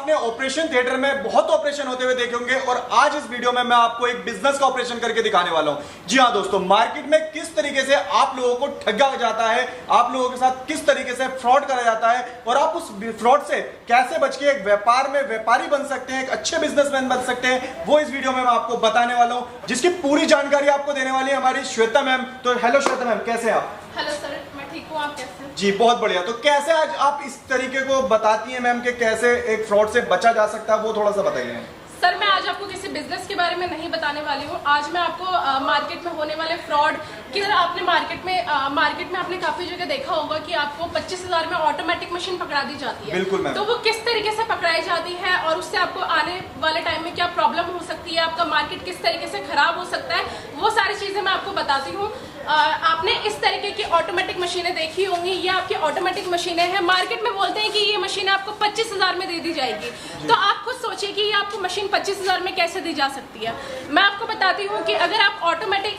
आपने operation theatre में बहुत ऑपरेशन होते हुए देखे होंगे और आज इस वीडियो में मैं आपको एक बिजनेस का ऑपरेशन करके दिखाने वाला हूं। जी हां दोस्तों, मार्केट में किस तरीके से आप लोगों को ठगा जाता है, आप लोगों के साथ किस तरीके से फ्रॉड करा जाता है और आप उस फ्रॉड से कैसे बच के एक व्यापार में व्यापारी बन सकते हैं, एक अच्छे बिजनेसमैन बन सकते हैं, वो इस वीडियो में मैं आपको बताने वाला हूं, जिसकी पूरी जानकारी आपको देने वाली है हमारी श्वेता मैम। तो हेलो श्वेता मैम, कैसे हैं आप? हेलो सर, मैं ठीक हूँ, आप कैसे हैं? जी बहुत बढ़िया। तो कैसे आज आप इस तरीके को बताती हैं मैम कि कैसे एक फ्रॉड से बचा जा सकता है, वो थोड़ा सा बताइए। सर, मैं आज आपको किसी बिजनेस के बारे में नहीं बताने वाली हूँ। आज मैं आपको मार्केट में होने वाले फ्रॉड की तरह, आपने मार्केट में आपने काफी जगह देखा होगा कि आपको 25,000 में ऑटोमेटिक मशीन पकड़ा दी जाती है। बिल्कुल मैम। तो वो किस तरीके से पकड़ाई जाती है और उससे आपको आने वाले टाइम में क्या प्रॉब्लम हो सकती है, आपका मार्केट किस तरीके से खराब हो सकता है, वो सारी चीजें मैं आपको बताती हूँ। आपने इस तरीके की ऑटोमेटिक मशीनें देखी होंगी, ये आपकी ऑटोमेटिक मशीनें हैं। मार्केट में बोलते हैं कि ये मशीन आपको 25,000 में दे दी जाएगी, तो आप खुद सोचिए कि ये आपको मशीन 25,000 में कैसे दी जा सकती है। मैं आपको बताती हूँ कि अगर आप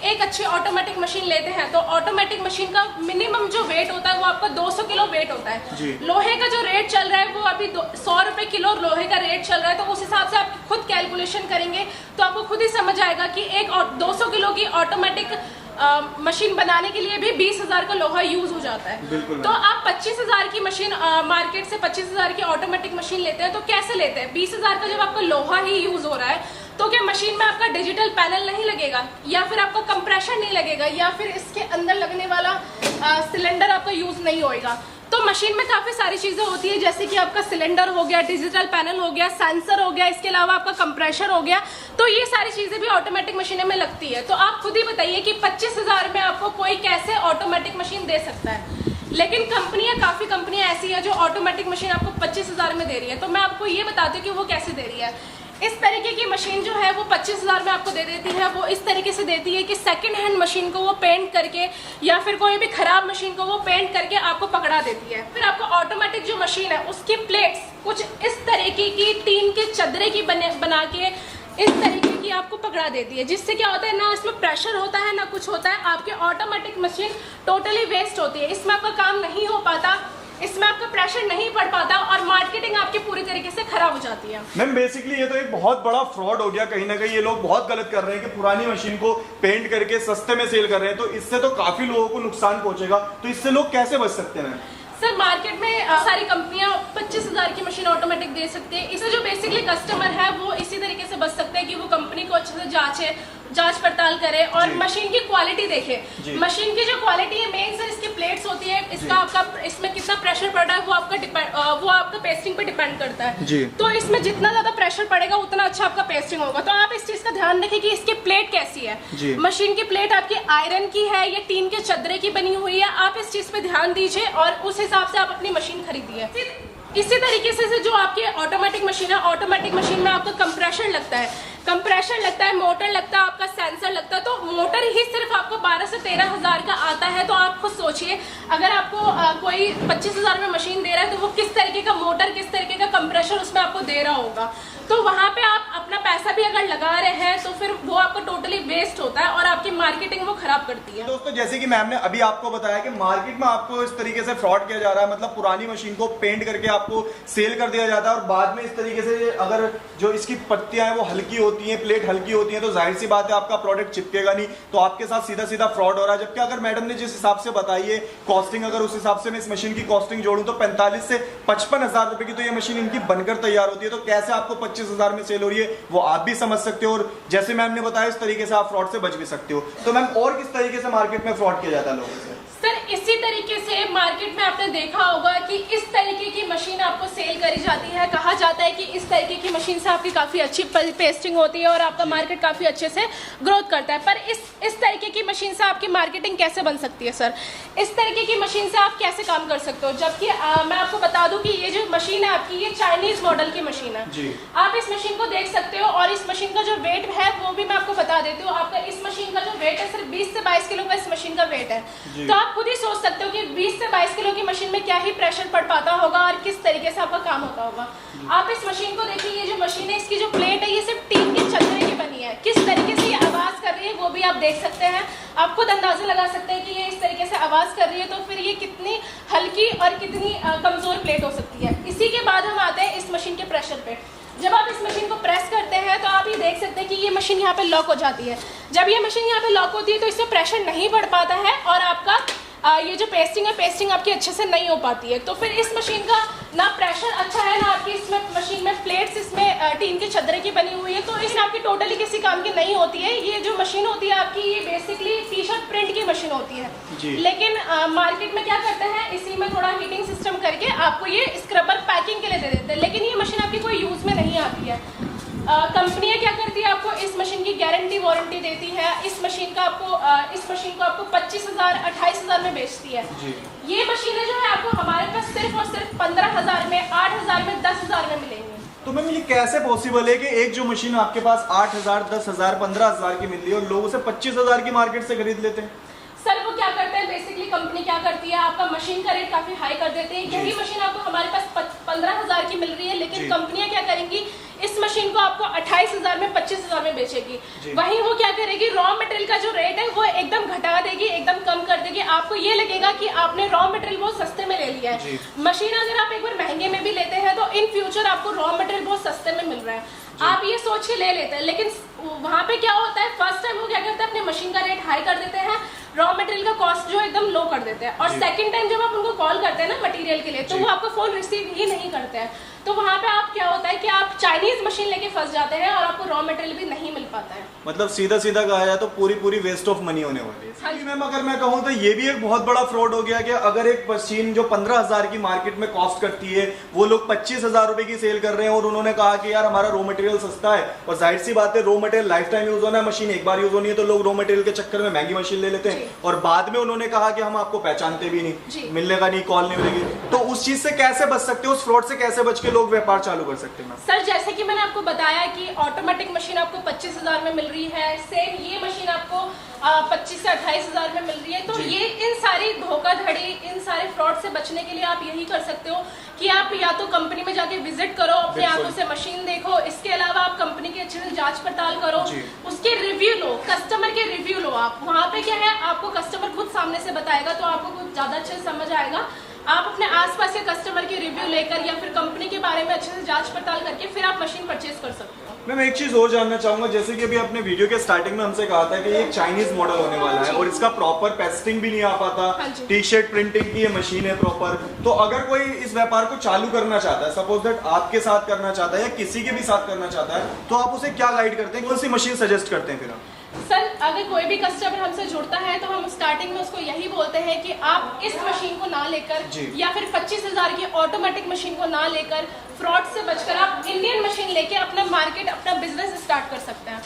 एक अच्छी ऑटोमेटिक मशीन लेते हैं तो ऑटोमेटिक मशीन का मिनिमम जो वेट होता है वो आपका 200 किलो वेट होता है। लोहे का जो रेट चल रहा है वो अभी 100 रुपए किलो लोहे का रेट चल रहा है, तो उस हिसाब से आप खुद कैलकुलेशन करेंगे तो आपको खुद ही समझ आएगा कि एक 200 किलो की ऑटोमेटिक मशीन बनाने के लिए भी 20,000 का लोहा यूज हो जाता है। तो आप 25,000 की मशीन मार्केट से 25,000 की ऑटोमेटिक मशीन लेते हैं तो कैसे लेते हैं? 20,000 का जब आपका लोहा ही यूज हो रहा है तो क्या मशीन में आपका डिजिटल पैनल नहीं लगेगा, या फिर आपका कंप्रेशर नहीं लगेगा, या फिर इसके अंदर लगने वाला सिलेंडर आपका यूज नहीं होएगा? तो मशीन में काफी सारी चीजें होती है, जैसे कि आपका सिलेंडर हो गया, डिजिटल पैनल हो गया, सेंसर हो गया, इसके अलावा आपका कंप्रेशर हो गया। तो ये सारी चीजें भी ऑटोमेटिक मशीनों में लगती है। तो आप खुद ही बताइए कि 25,000 में आपको कोई कैसे ऑटोमेटिक मशीन दे सकता है? लेकिन काफी कंपनियां ऐसी है जो ऑटोमेटिक मशीन आपको 25,000 में दे रही है। तो मैं आपको ये बताती हूँ कि वो कैसे दे रही है। इस तरीके की मशीन जो है वो 25,000 में आपको दे देती है। वो इस तरीके से देती है कि सेकंड हैंड मशीन को वो पेंट करके या फिर कोई भी खराब मशीन को वो पेंट करके आपको पकड़ा देती है। फिर आपको ऑटोमेटिक जो मशीन है उसकी प्लेट्स कुछ इस तरीके की टीन के चदरे की बना के इस तरीके की आपको पकड़ा देती है, जिससे क्या होता है ना इसमें प्रेशर होता है ना कुछ होता है। आपकी ऑटोमेटिक मशीन टोटली वेस्ट होती है, इसमें आपका काम नहीं हो पाता, इसमें आपका प्रेशर नहीं पड़ पाता और मार्केटिंग आपकी पूरी तरीके से खराब हो जाती है। मैम बेसिकली ये तो एक बहुत बड़ा फ्रॉड हो गया। कहीं ना कहीं ये लोग बहुत गलत कर रहे हैं कि पुरानी मशीन को पेंट करके सस्ते में सेल कर रहे हैं, तो इससे तो काफी लोगों को नुकसान पहुंचेगा। तो इससे लोग कैसे बच सकते हैं? सर, मार्केट में सारी कंपनियां 25,000 की मशीन ऑटोमेटिक दे सकते हैं। इससे जो बेसिकली कस्टमर है वो इसी तरीके से बच सकते हैं कि वो कंपनी को अच्छे से जांच पड़ताल करे और मशीन की क्वालिटी देखे। मशीन की जो क्वालिटी है, मेन सर इसकी प्लेट्स होती है, इसका आपका इसमें कितना प्रेशर पड़ रहा है वो आपका पेस्टिंग पे डिपेंड करता है। तो इसमें जितना ज्यादा प्रेशर पड़ेगा उतना अच्छा आपका पेस्टिंग होगा। तो आप इस चीज का ध्यान रखें कि इसकी प्लेट कैसी है। मशीन की प्लेट आपकी आयरन की है या टीन के चदरे की बनी हुई है, आप इस चीज पे ध्यान दीजिए और उस हिसाब से आप अपनी मशीन खरीदिए। इसी तरीके से जो आपकी ऑटोमेटिक मशीन है, ऑटोमेटिक मशीन में आपका कंप्रेशर लगता है, मोटर लगता है, आपका सेंसर लगता है। तो मोटर ही सिर्फ आपको 12 से 13,000 का आता है। तो आप खुद सोचिए, अगर आपको कोई 25,000 में मशीन दे रहा है तो वो किस तरीके का मोटर, किस तरीके का कंप्रेशर उसमें आपको दे रहा होगा। तो वहां पे आप अपना पैसा भी अगर लगा रहे हैं तो फिर वो आपको टोटली वेस्ट होता है और आपकी मार्केटिंग वो खराब करती है। दोस्तों, जैसे कि मैम ने अभी आपको बताया कि मार्केट में आपको इस तरीके से फ्रॉड किया जा रहा है, मतलब पुरानी मशीन को पेंट करके आपको सेल कर दिया जाता है और बाद में इस तरीके से अगर जो इसकी पत्तियां हैं वो हल्की होती हैं, प्लेट हल्की होती है, तो जाहिर सी बात है आपका प्रोडक्ट चिपकेगा नहीं, तो आपके साथ सीधा सीधा फ्रॉड हो रहा है। जबकि अगर मैडम ने जिस हिसाब से बताई है कॉस्टिंग, अगर उस हिसाब से मैं इस मशीन की कॉस्टिंग जोड़ूं तो 45 से 55,000 रुपए की तो ये मशीन इनकी बनकर तैयार होती है। तो कैसे आपको 25,000 में सेल हो रही है वो आप भी समझ सकते हो, और जैसे मैम ने बताया इस तरीके से आप फ्रॉड से बच भी सकते हो। तो मैम और किस तरीके से मार्केट में फ्रॉड किया जाता है लोगों से? सर, इसी तरीके से मार्केट में आपने देखा होगा कि इस तरीके की मशीन आपको सेल करी जाती है। कहा जाता है कि इस तरीके की मशीन से आपकी काफी अच्छी पेस्टिंग होती है और आपका मार्केट काफी अच्छे से ग्रोथ करता है। पर इस तरीके की मशीन से आपकी मार्केटिंग कैसे बन सकती है? सर, इस तरीके की मशीन से आप कैसे काम कर सकते हो? जबकि मैं आपको बता दूं कि ये जो मशीन है आपकी, ये चाइनीज मॉडल की मशीन है। आप इस मशीन को देख सकते हो और इस मशीन का जो वेट है वो भी मैं आपको बता देती हूँ। आपका इस मशीन का जो वेट है सिर्फ 20 से 22 किलो का इस मशीन का वेट है। तो आप खुद ही सोच सकते हो कि 20 से 22 किलो की मशीन में क्या ही प्रेशर पड़ पाता होगा और किस तरीके से आपका काम होता होगा। आप इस मशीन को देखिए, ये जो मशीन है इसकी जो प्लेट है ये सिर्फ टीन के चदरे की बनी है। किस तरीके से ये आवाज कर रही है वो भी आप देख सकते हैं। आप खुद अंदाजा लगा सकते हैं कि ये इस तरीके से आवाज़ कर रही है, तो फिर ये कितनी हल्की और कितनी कमज़ोर प्लेट हो सकती है। इसी के बाद हम आते हैं इस मशीन के प्रेशर पे। जब आप इस मशीन को प्रेस करते हैं तो आप ये देख सकते हैं कि ये मशीन यहाँ पे लॉक हो जाती है। जब ये मशीन यहाँ पे लॉक होती है तो इसमें प्रेशर नहीं बढ़ पाता है और आपका ये जो पेस्टिंग है, पेस्टिंग आपकी अच्छे से नहीं हो पाती है। तो फिर इस मशीन का ना प्रेशर अच्छा है, ना आपकी इसमें मशीन में प्लेट्स इसमें टीन की छदरे की बनी हुई है, तो इसमें आपकी टोटली किसी काम की नहीं होती है। ये जो मशीन होती है आपकी, ये बेसिकली टी शर्ट प्रिंट की मशीन होती है। लेकिन मार्केट में क्या करते हैं, इसी में थोड़ा हीटिंग सिस्टम करके आपको ये स्क्रबर पैकिंग के लिए दे देते हैं, लेकिन ये मशीन आपकी कोई यूज़ में नहीं आती है। कंपनियां क्या करती है, आपको इस मशीन की गारंटी वारंटी देती है। इस मशीन को आपको 25,000 28,000 में बेचती है। ये मशीनें जो है आपको हमारे पास सिर्फ और सिर्फ 15,000 में, 8,000 में, 10,000 में मिलेंगी। तो मैम ये कैसे पॉसिबल है कि एक जो मशीन आपके पास 8,000, 10,000, 15,000 की मिल रही है और लोग उसे 25,000 की मार्केट से खरीद लेते हैं? सर वो क्या करते हैं, बेसिकली कंपनी क्या करती है, आपका मशीन का रेट काफी हाई कर देते हैं। यही मशीन आपको हमारे पास 15,000 की मिल रही है, लेकिन कंपनियां क्या करेंगी, इस मशीन को आपको 28,000 में, 25,000 में बेचेगी। वहीं वो क्या करेगी, रॉ मटेरियल का जो रेट है वो एकदम घटा देगी, एकदम कम कर देगी। आपको ये लगेगा कि आपने रॉ मटेरियल बहुत सस्ते में ले लिया है। मशीन अगर आप एक बार महंगे में भी लेते हैं तो इन फ्यूचर आपको रॉ मटेरियल बहुत सस्ते में मिल रहा है, आप ये सोच के ले लेते हैं। लेकिन वहाँ पे क्या होता है, फर्स्ट टाइम वो क्या करते हैं, अपने मशीन का रेट हाई कर देते हैं, रॉ मटेरियल का कॉस्ट जो एकदम लो कर देते हैं, और सेकंड टाइम जब आप उनको कॉल करते हैं ना मटेरियल के लिए, तो वो आपका फोन रिसीव ही नहीं करते हैं। तो वहाँ पे आप क्या होता है कि आप चाइनीज मशीन लेके फंस जाते हैं और आपको रॉ मटेरियल भी नहीं मिल पाता है। मतलब सीधा सीधा कहा जाए तो पूरी वेस्ट ऑफ मनी होने वाली है। हाँ मैम, अगर मैं कहूँ तो ये भी एक बहुत बड़ा फ्रॉड हो गया कि अगर एक मशीन जो 15,000 की मार्केट में कॉस्ट करती है, वो लोग 25,000 रुपए की सेल कर रहे हैं और उन्होंने कहा कि यार हमारा रॉ मटेरियल सस्ता है, और जाहिर सी बात है raw material life time use होना है, मशीन एक बार यूज होनी है, तो लोग रॉ मटेरियल के चक्कर में महंगी मशीन ले लेते हैं और बाद में उन्होंने कहा कि हम आपको पहचानते भी नहीं, मिलने का नहीं, कॉल नहीं मिलेगी। तो उस चीज से कैसे बच सकते हो, उस फ्रॉड से कैसे बच के लोग व्यापार चालू कर सकते हैं? सर जैसे कि मैंने आपको बताया कि ऑटोमेटिक मशीन आपको 25,000 में मिल रही है, सेम ये मशीन आपको 25 से 28,000 में मिल रही है। तो ये इन सारी धोखाधड़ी, इन सारे फ्रॉड से बचने के लिए आप यही कर सकते हो कि आप या तो कंपनी में जाके विजिट करो, अपनी आंखों से मशीन देखो, इसके अलावा आप कंपनी की अच्छे से जांच पड़ताल करो, उसके रिव्यू लो, कस्टमर के रिव्यू लो। आप वहाँ पे क्या है, आपको कस्टमर खुद सामने से बताएगा, तो आपको कुछ ज्यादा अच्छे से समझ आएगा। आप अपने आसपास के कस्टमर के रिव्यू लेकर या फिर कंपनी के बारे में अच्छे से जांच पड़ताल करके फिर आप मशीन परचेज कर सकते हो। मैं एक चीज और जानना चाहूंगा, जैसे कि अभी आपने वीडियो के स्टार्टिंग में हमसे कहा था कि ये एक चाइनीज मॉडल होने वाला है और इसका प्रॉपर पेस्टिंग भी नहीं आ पाता, टी शर्ट प्रिंटिंग की ये मशीन है प्रॉपर। तो अगर कोई इस व्यापार को चालू करना चाहता है, सपोज दैट आपके साथ करना चाहता है या किसी के भी साथ करना चाहता है, तो आप उसे क्या गाइड करते हैं, कौन सी मशीन सजेस्ट करते हैं? फिर आप सर अगर कोई भी कस्टमर हमसे जुड़ता है तो हम स्टार्टिंग में उसको यही बोलते हैं कि आप इस मशीन को ना लेकर या फिर 25,000 की ऑटोमेटिक मशीन को ना लेकर फ्रॉड से बचकर आप इंडियन मशीन लेके अपना मार्केट, अपना बिजनेस स्टार्ट कर सकते हैं।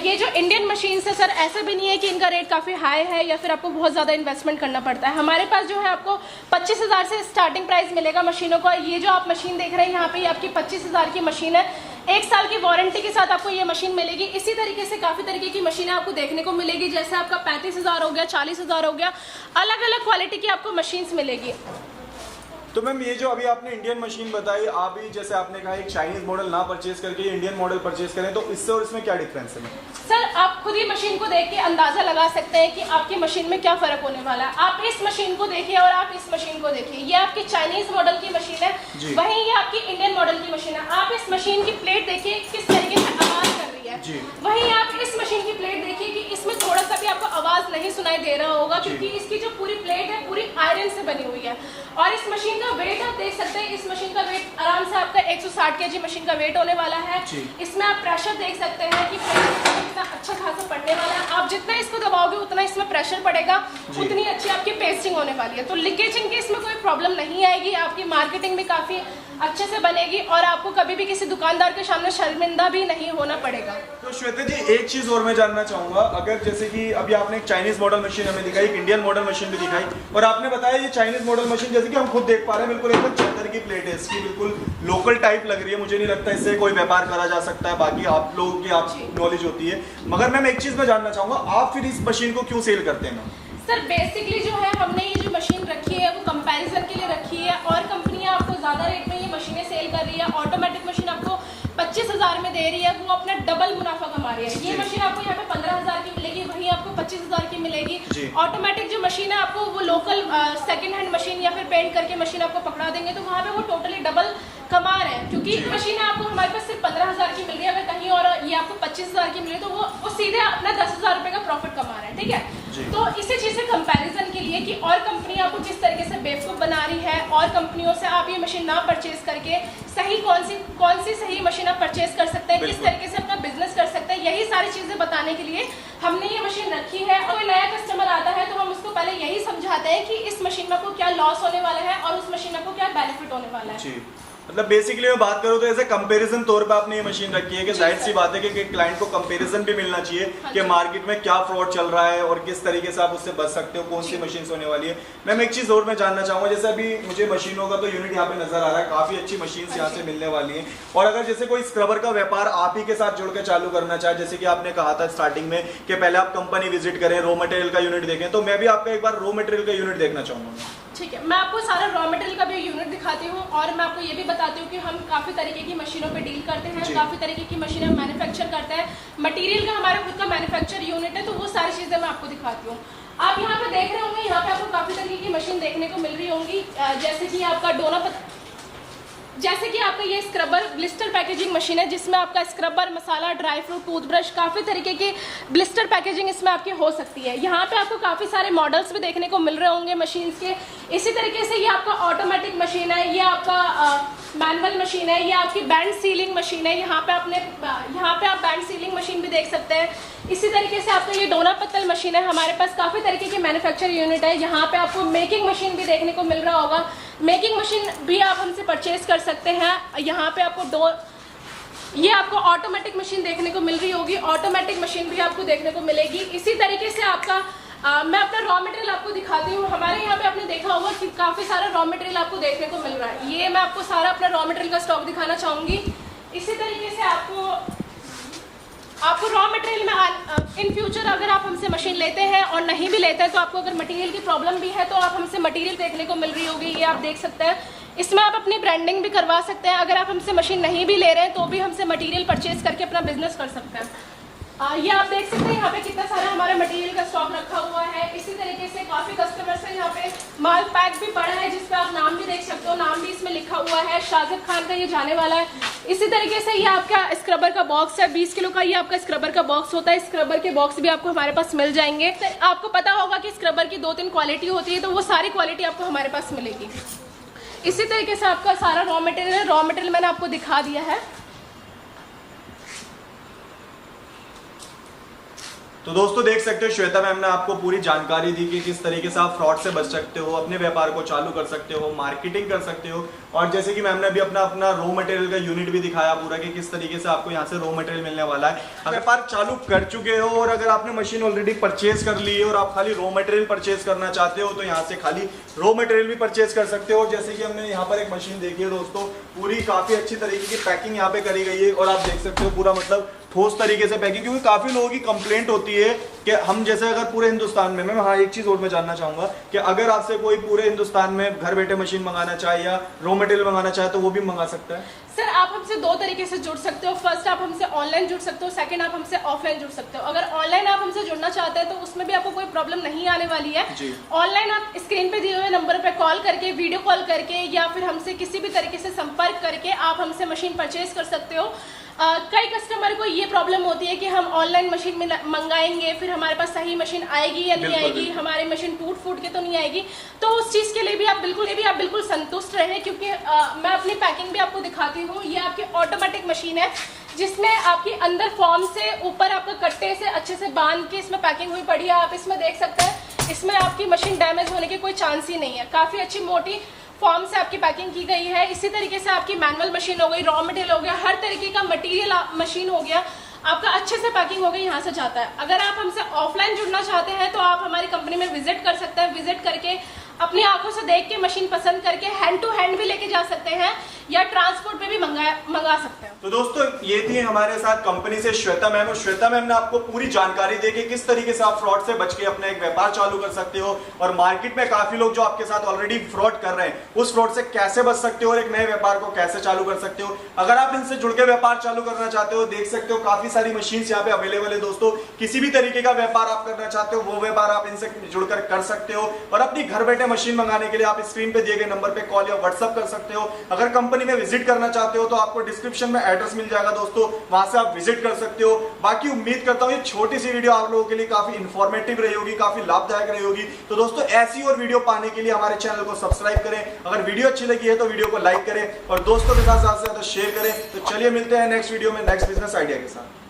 ये जो इंडियन मशीन है सर, ऐसा भी नहीं है कि इनका रेट काफी हाई है या फिर आपको बहुत ज्यादा इन्वेस्टमेंट करना पड़ता है। हमारे पास जो है आपको 25,000 से स्टार्टिंग प्राइस मिलेगा मशीनों का। ये जो आप मशीन देख रहे हैं यहाँ पे, ये आपकी 25,000 की मशीन है, 1 साल की वारंटी के साथ आपको ये मशीन मिलेगी। इसी तरीके से काफी तरीके की मशीनें आपको देखने को मिलेगी, जैसे आपका 35,000 हो गया, 40,000 हो गया, अलग अलग क्वालिटी की आपको मशीन्स मिलेगी। तो मैम ये जो अभी आपने इंडियन मशीन बताई, आप भी जैसे आपने कहा एक चाइनीज मॉडल ना परचेज करके इंडियन मॉडल परचेज करें, तो इससे और इसमें क्या डिफरेंस है? सर आप खुद ही मशीन को देख के अंदाजा लगा सकते हैं कि आपकी मशीन में क्या फर्क होने वाला है। आप इस मशीन को देखिए और आप इस मशीन को देखिए, ये आपकी चाइनीज मॉडल की मशीन है, वहीं ये आपकी इंडियन मॉडल की मशीन है। आप इस मशीन की प्लेट देखिए किस तरीके से आवाज कर रही है, वहीं आप इस मशीन की प्लेट देखिए कि इसमें थोड़ा सा भी आपको आवाज नहीं सुनाई दे रहा होगा, क्योंकि इसकी जो पूरी प्लेट है पूरी आयरन से बनी हुई है। और इस मशीन का वेट आप देख सकते हैं, इस मशीन का वेट आराम से आपका 160 kg मशीन का वेट होने वाला है। इसमें आप प्रेशर देख सकते हैं कि कितना अच्छा खासा पड़ने वाला है। आप जितना इसको दबाओगे उतना इसमें प्रेशर पड़ेगा, उतनी अच्छी आपकी पेस्टिंग होने वाली है। तो लीकेजिंग की इसमें कोई प्रॉब्लम नहीं आएगी, आपकी मार्केटिंग भी काफी अच्छे से बनेगी और आपको कभी भी किसी दुकानदार के सामने शर्मिंदा भी नहीं होना पड़ेगा। तो श्वेता जी एक चीज और मैं जानना चाहूंगा, अगर जैसे कि अभी आपने एक चाइनीज मॉडल मशीन हमें दिखाई, एक इंडियन मॉडल मशीन भी दिखाई, और आपने बताया ये चाइनीज मॉडल मशीन जैसे कि हम खुद देख पा रहे हैं बिल्कुल एकदम चद्दर की प्लेट है, इसकी बिल्कुल लोकल टाइप लग रही है। मुझे नहीं लगता इससे कोई व्यापार करा जा सकता है, बाकी आप लोगों की आप नॉलेज होती है। मगर मैम एक चीज मैं जानना चाहूंगा, आप फिर इस मशीन को क्यों सेल करते हैं? सर बेसिकली जो है हमने ये जो मशीन रखी है वो कंपैरिजन के लिए रखी है, और कंपनियां आपको ज़्यादा रेट में ये मशीनें सेल कर रही है। ऑटोमेटिक मशीन आपको 25,000 में दे रही है, वो अपना डबल मुनाफा कमा रही है। ये मशीन आपको यहाँ पे 15,000 की मिलेगी, वहीं आपको 25,000 की मिलेगी। जी। ऑटोमेटिक जो मशीन है आपको वो लोकल सेकंड हैंड मशीन या फिर पेंट करके मशीन आपको पकड़ा देंगे तो वहाँ पे वो टोटली डबल कमा रहे हैं, क्योंकि मशीन आपको हमारे पास सिर्फ 15,000 की मिल रही है, अगर कहीं और ये आपको 25,000 की मिल रही है तो वो सीधे अपना 10,000 रुपए का प्रॉफिट कमा रहे हैं, ठीक है। तो इसी चीज से कंपैरिजन के लिए कि और कंपनी आपको किस तरीके से बेवकूफ बना रही है और कंपनियों से आप ये मशीन ना परचेज करके सही कौन सी सही मशीन आप परचेज कर सकते हैं, किस तरीके से अपना बिजनेस कर सकते हैं, यही सारी चीजें बताने के लिए हमने ये मशीन रखी है। और कोई नया कस्टमर आता है तो हम उसको पहले यही समझाते हैं कि इस मशीन में आपको क्या लॉस होने वाला है और उस मशीन में आपको क्या बेनिफिट होने वाला है। मतलब बेसिकली मैं बात करूँ तो ऐसे कंपैरिजन तौर पे आपने ये मशीन रखी है कि जाहिर सी बात है कि क्लाइंट को कंपैरिजन भी मिलना चाहिए कि मार्केट में क्या फ्रॉड चल रहा है और किस तरीके से आप उससे बच सकते हो, कौन सी मशीन होने वाली है। मैम एक चीज और मैं जानना चाहूंगा, जैसे अभी मुझे मशीनों का तो यूनिट यहाँ पे नजर आ रहा है, काफी अच्छी मशीन यहाँ से मिलने वाली है। और अगर जैसे कोई स्क्रबर का व्यापार आप ही के साथ जुड़ के चालू करना चाहे, जैसे कि आपने कहा था स्टार्टिंग में कि पहले आप कंपनी विजिट करें, रॉ मटेरियल का यूनिट देखें, तो मैं भी आपका एक बार रॉ मटेरियल का यूनिट देखना चाहूंगा। ठीक है, मैं आपको सारा रॉ मटेरियल का भी यूनिट दिखाती हूँ और मैं आपको ये भी बताती हूँ कि हम काफ़ी तरीके की मशीनों पे डील करते हैं, काफ़ी तरीके की मशीनें मैन्युफैक्चर करते हैं, मटेरियल का हमारा खुद का मैन्युफैक्चर यूनिट है, तो वो सारी चीज़ें मैं आपको दिखाती हूँ। आप यहाँ पे देख रहे होंगे, यहाँ पे आपको काफ़ी तरीके की मशीन देखने को मिल रही होंगी, जैसे कि आपका ये स्क्रबर ब्लिस्टर पैकेजिंग मशीन है, जिसमें आपका स्क्रबर, मसाला, ड्राई फ्रूट, टूथब्रश, काफ़ी तरीके की ब्लिस्टर पैकेजिंग इसमें आपकी हो सकती है। यहाँ पे आपको काफ़ी सारे मॉडल्स भी देखने को मिल रहे होंगे मशीन्स के। इसी तरीके से ये आपका ऑटोमेटिक मशीन है, ये आपका मैनुअल मशीन है, ये आपकी बैंड सीलिंग मशीन है। यहाँ पे आप बैंड सीलिंग मशीन भी देख सकते हैं। इसी तरीके से आपका ये डोना पत्तल मशीन है। हमारे पास काफ़ी तरीके की मैन्युफैक्चर यूनिट है। यहाँ पे आपको मेकिंग मशीन भी देखने को मिल रहा होगा, मेकिंग मशीन भी आप हमसे परचेज कर सकते हैं। यहाँ पे आपको ये आपको ऑटोमेटिक मशीन देखने को मिल रही होगी, ऑटोमेटिक मशीन भी आपको देखने को मिलेगी। इसी तरीके से आपका मैं अपना रॉ मटेरियल आपको दिखाती हूँ। हमारे यहाँ पे आपने देखा होगा कि काफ़ी सारा रॉ मटेरियल आपको देखने को मिल रहा है। ये मैं आपको सारा अपना रॉ मटेरियल का स्टॉक दिखाना चाहूँगी। इसी तरीके से आपको रॉ मटेरियल में इन फ्यूचर अगर आप हमसे मशीन लेते हैं और नहीं भी लेते हैं तो आपको अगर मटेरियल की प्रॉब्लम भी है तो आप हमसे मटेरियल देखने को मिल रही होगी, ये आप देख सकते हैं। इसमें आप अपनी ब्रांडिंग भी करवा सकते हैं। अगर आप हमसे मशीन नहीं भी ले रहे हैं तो भी हमसे मटेरियल परचेज करके अपना बिजनेस कर सकते हैं। ये आप देख सकते हैं यहाँ पे कितना सारा हमारा मटेरियल का स्टॉक रखा हुआ है। इसी तरीके से काफ़ी कस्टमर्स हैं, यहाँ पे माल पैक भी पड़ा है जिस पे आप नाम भी देख सकते हो, नाम भी इसमें लिखा हुआ है, शाजिद खान का ये जाने वाला है। इसी तरीके से ये आपका स्क्रबर का बॉक्स है, 20 किलो का ये आपका स्क्रबर का बॉक्स होता है। स्क्रबर के बॉक्स भी आपको हमारे पास मिल जाएंगे। तो आपको पता होगा कि स्क्रबर की 2-3 क्वालिटी होती है, तो वो सारी क्वालिटी आपको हमारे पास मिलेगी। इसी तरीके से आपका सारा रॉ मटेरियल है, रॉ मटेरियल मैंने आपको दिखा दिया है। तो दोस्तों देख सकते हो श्वेता मैम ने आपको पूरी जानकारी दी कि किस तरीके से आप फ्रॉड से बच सकते हो, अपने व्यापार को चालू कर सकते हो, मार्केटिंग कर सकते हो। और जैसे कि मैम ने भी अपना रॉ मटेरियल का यूनिट भी दिखाया पूरा कि किस तरीके से आपको यहाँ से रॉ मटेरियल मिलने वाला है। अगर व्यापार चालू कर चुके हो और अगर आपने मशीन ऑलरेडी परचेज कर ली है और आप खाली रॉ मटेरियल परचेज करना चाहते हो तो यहाँ से खाली रॉ मटेरियल भी परचेज कर सकते हो। जैसे कि हमने यहाँ पर एक मशीन देखी है दोस्तों, पूरी काफी अच्छी तरीके की पैकिंग यहाँ पे करी गई है और आप देख सकते हो पूरा मतलब ठोस तरीके से पैकिंग, क्योंकि काफी लोगों की कंप्लेंट होती है कि हम जैसे अगर पूरे हिंदुस्तान में, मैं हाँ एक चीज और मैं जानना चाहूंगा कि अगर आपसे कोई पूरे हिंदुस्तान में घर बैठे मशीन मंगाना चाहे या रॉ मटेरियल मंगाना चाहे तो वो भी मंगा सकता है? सर आप हमसे 2 तरीके से जुड़ सकते हो। फर्स्ट आप हमसे ऑनलाइन जुड़ सकते हो, सेकंड आप हमसे ऑफलाइन जुड़ सकते हो। अगर ऑनलाइन आप हमसे जुड़ना चाहते हैं तो उसमें भी आपको कोई प्रॉब्लम नहीं आने वाली है। ऑनलाइन आप स्क्रीन पे दिए हुए नंबर पे कॉल करके, वीडियो कॉल करके या फिर हमसे किसी भी तरीके से संपर्क करके आप हमसे मशीन परचेज कर सकते हो। कई कस्टमर को ये प्रॉब्लम होती है कि हम ऑनलाइन मशीन में मंगाएंगे, फिर हमारे पास सही मशीन आएगी या नहीं आएगी, हमारी मशीन टूट फूट के तो नहीं आएगी। तो उस चीज़ के लिए भी आप बिल्कुल संतुष्ट रहें, क्योंकि मैं अपनी पैकिंग भी आपको दिखाती हूँ। ये आपकी ऑटोमेटिक मशीन है जिसमें आपकी अंदर फॉर्म से ऊपर आपका कट्टे से अच्छे से बांध के इसमें पैकिंग हुई पड़ी है। आप इसमें देख सकते हैं, इसमें आपकी मशीन डैमेज होने की कोई चांस ही नहीं है। काफ़ी अच्छी मोटी फॉर्म से आपकी पैकिंग की गई है। इसी तरीके से आपकी मैनुअल मशीन हो गई, रॉ मटेरियल हो गया, हर तरीके का मटेरियल मशीन हो गया, आपका अच्छे से पैकिंग हो गई, यहाँ से जाता है। अगर आप हमसे ऑफलाइन जुड़ना चाहते हैं तो आप हमारी कंपनी में विजिट कर सकते हैं। विजिट करके अपनी आंखों से देख के मशीन पसंद करके हैंड टू हैंड भी लेके जा सकते हैं या ट्रांसपोर्ट पे भी मंगा मंगा सकते हैं। तो दोस्तों ये थी हमारे साथ कंपनी से श्वेता मैम, और श्वेता मैम ने आपको पूरी जानकारी दी कि किस तरीके से आप फ्रॉड से बच के अपना एक व्यापार चालू कर सकते हो, और मार्केट में काफी लोग जो आपके साथ ऑलरेडी फ्रॉड कर रहे हैं उस फ्रॉड से कैसे बच सकते हो और एक नए व्यापार को कैसे चालू कर सकते हो। अगर आप इनसे जुड़ के व्यापार चालू करना चाहते हो, देख सकते हो काफी सारी मशीन यहाँ पे अवेलेबल है दोस्तों। किसी भी तरीके का व्यापार आप करना चाहते हो वो व्यापार आप इनसे जुड़कर कर सकते हो, और अपनी घर बैठे मशीन मंगाने के लिए आप स्क्रीन पे दिए गए नंबर पे कॉल या व्हाट्सएप कर सकते हो। अगर कंपनी में विजिट करना चाहते हो तो आपको डिस्क्रिप्शन में एड्रेस मिल जाएगा दोस्तों, वहां से आप विजिट कर सकते हो। बाकी उम्मीद करता हूं ये छोटी सी वीडियो आप लोगों के लिए काफी इंफॉर्मेटिव रही होगी, काफी लाभदायक रही होगी। तो दोस्तों ऐसी और वीडियो पाने के लिए हमारे चैनल को सब्सक्राइब करें, अगर वीडियो अच्छी लगी है तो वीडियो को लाइक करें और दोस्तों के साथ ज्यादा से ज्यादा शेयर करें। तो चलिए मिलते हैं नेक्स्ट वीडियो में नेक्स्ट बिजनेस आइडिया के साथ।